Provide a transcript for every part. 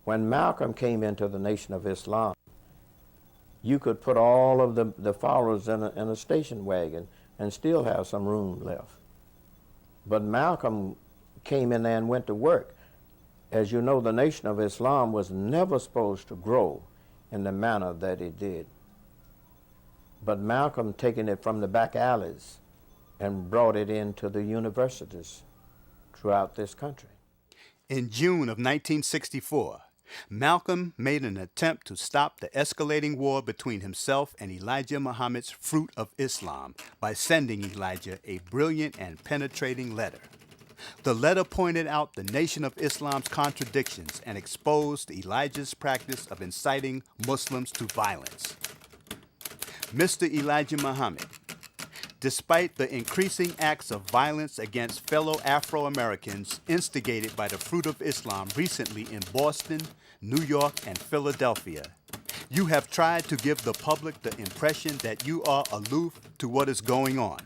When Malcolm came into the Nation of Islam, you could put all of the followers in a station wagon and still have some room left. But Malcolm came in there and went to work. As you know, the Nation of Islam was never supposed to grow in the manner that it did. But Malcolm taking it from the back alleys and brought it into the universities throughout this country. In June of 1964, Malcolm made an attempt to stop the escalating war between himself and Elijah Muhammad's Fruit of Islam by sending Elijah a brilliant and penetrating letter. The letter pointed out the Nation of Islam's contradictions and exposed Elijah's practice of inciting Muslims to violence. Mr. Elijah Muhammad, despite the increasing acts of violence against fellow Afro-Americans instigated by the Fruit of Islam recently in Boston, New York, and Philadelphia, you have tried to give the public the impression that you are aloof to what is going on.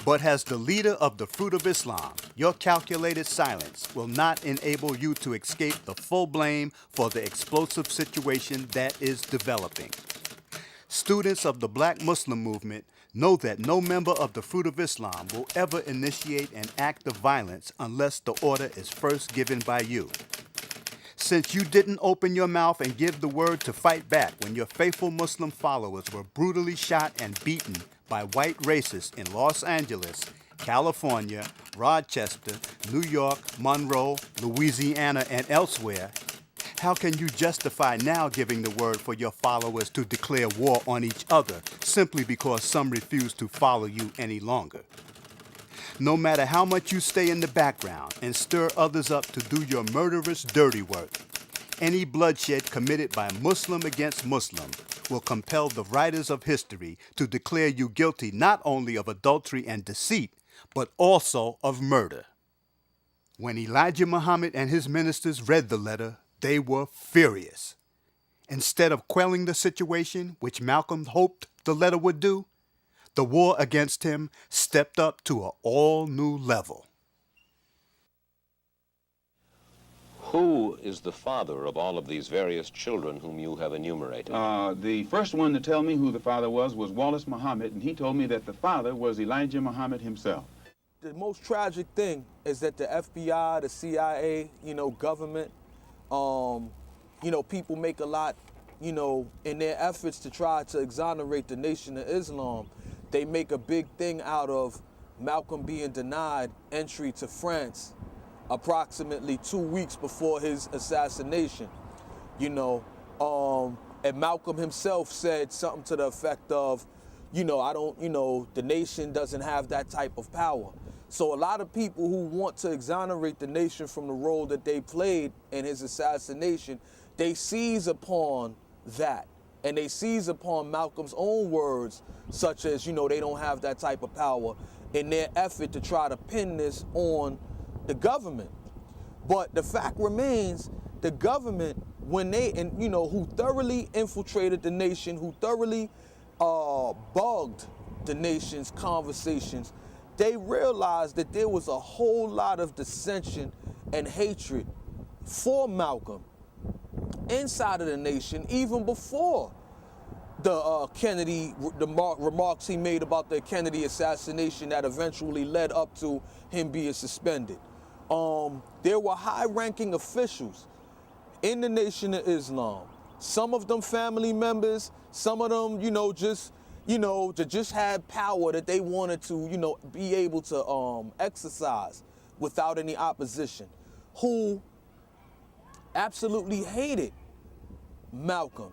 But as the leader of the Fruit of Islam, your calculated silence will not enable you to escape the full blame for the explosive situation that is developing. Students of the Black Muslim movement know that no member of the Fruit of Islam will ever initiate an act of violence unless the order is first given by you. Since you didn't open your mouth and give the word to fight back when your faithful Muslim followers were brutally shot and beaten by white racists in Los Angeles, California, Rochester, New York, Monroe, Louisiana, and elsewhere, how can you justify now giving the word for your followers to declare war on each other simply because some refuse to follow you any longer? No matter how much you stay in the background and stir others up to do your murderous dirty work, any bloodshed committed by Muslim against Muslim will compel the writers of history to declare you guilty not only of adultery and deceit, but also of murder. When Elijah Muhammad and his ministers read the letter, they were furious. Instead of quelling the situation, which Malcolm hoped the letter would do, the war against him stepped up to an all-new level. Who is the father of all of these various children whom you have enumerated? The first one to tell me who the father was Wallace Muhammad, and he told me that the father was Elijah Muhammad himself. The most tragic thing is that the FBI, the CIA, government, people make a lot, in their efforts to try to exonerate the Nation of Islam, they make a big thing out of Malcolm being denied entry to France approximately 2 weeks before his assassination, and Malcolm himself said something to the effect of, the nation doesn't have that type of power. So a lot of people who want to exonerate the nation from the role that they played in his assassination, they seize upon that. And they seize upon Malcolm's own words, such as, they don't have that type of power, in their effort to try to pin this on the government. But the fact remains, the government, when they, who thoroughly infiltrated the nation, who thoroughly bugged the nation's conversations, they realized that there was a whole lot of dissension and hatred for Malcolm inside of the nation, even before the remarks he made about the Kennedy assassination that eventually led up to him being suspended. There were high-ranking officials in the Nation of Islam. Some of them family members, some of them, just had power that they wanted to, be able to exercise without any opposition, who absolutely hated Malcolm,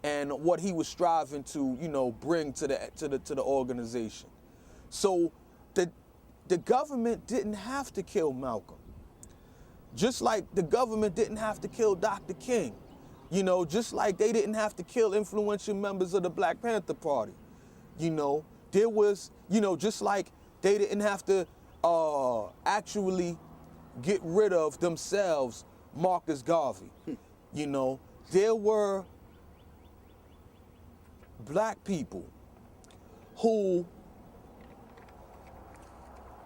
and what he was striving to, bring to the organization. So the government didn't have to kill Malcolm, just like the government didn't have to kill Dr. King. Just like they didn't have to kill influential members of the Black Panther Party. There was, just like they didn't have to actually get rid of themselves Marcus Garvey. There were black people who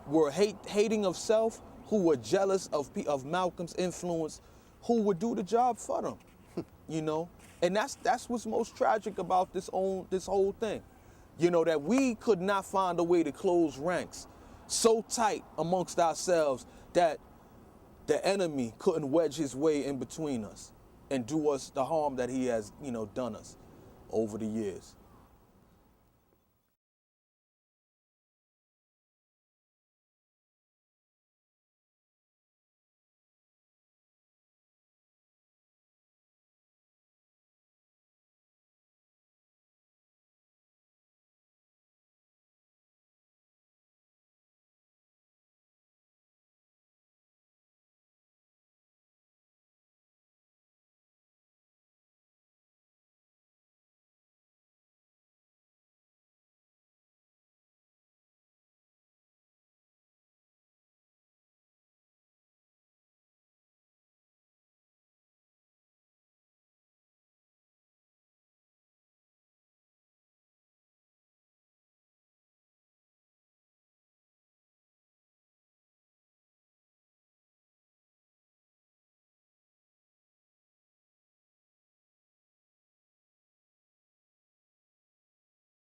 were hating of self, who were jealous of Malcolm's influence, who would do the job for them, you know? And that's what's most tragic about this whole thing. You know, that we could not find a way to close ranks so tight amongst ourselves that the enemy couldn't wedge his way in between us and do us the harm that he has, you know, done us over the years.